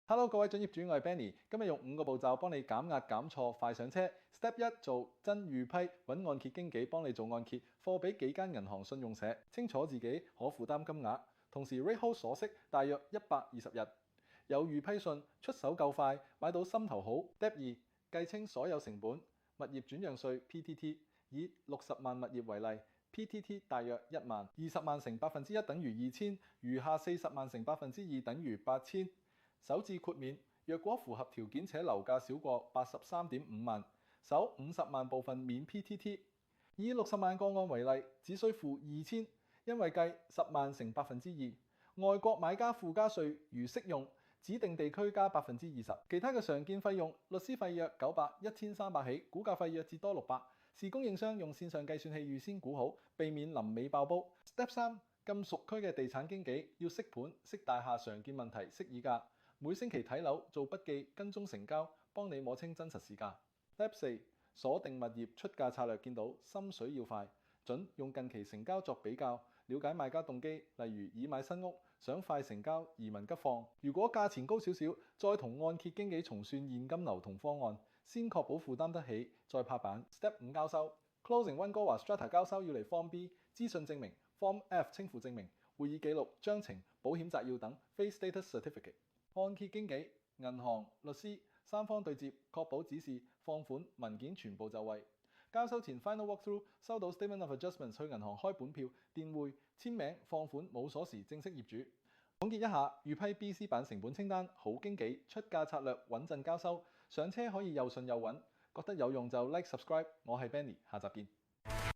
Hello，各位準業主，我係 Benny，今日用5個步驟幫你減壓減錯快上車。Step 1做真預批，揾按揭經紀幫你做按揭，貨俾幾間銀行信用社，清楚自己可負擔金額，同時 rate hold 鎖息大約120日，有預批信，出手夠快，買到心頭好。Step 2計清所有成本，物業轉讓稅 PTT， 以60萬物業為例。PTT 大約1萬，20萬乘1%等於2000，餘下40萬乘2%等於8000。首置豁免，若果符合條件且樓價少過83.5萬，首50萬部分免 PTT。以60萬個案為例，只需付2000，因為計10萬乘2%。外國買家附加稅如適用，指定地區加20%。其他嘅常見費用，律師費約900、1300起，估價費約至多600。視供應商用線上計算器預先估好，避免臨尾爆煲。Step 3咁熟區嘅地產經紀要識盤、識大廈常見問題、識議價。每星期睇樓做筆記，跟蹤成交，幫你摸清真實市價。Step 4鎖定物業出價策略，見到心水要快，準用近期成交作比較，了解賣家動機，例如已買新屋，想快成交，移民急放。如果價錢高少少，再同按揭經紀重算現金流同方案，先確保負擔得起，再拍板。Step 5交收 ，Closing 溫哥華 Strata 交收要嚟 Form B 資訊證明、Form F 清付證明、會議記錄、章程、保險摘要等非 Status Certificate。按揭經紀、銀行、律師三方對接，確保指示、放款文件全部就位。交收前 Final Walkthrough 收到 Statement of Adjustments 去銀行開本票、電匯、簽名、放款冇鎖匙正式業主。總結一下，預批 BC 版成本清單，好經紀出價策略穩陣交收，上車可以又順又穩。覺得有用就 Like Subscribe，我係 Benny，下集見。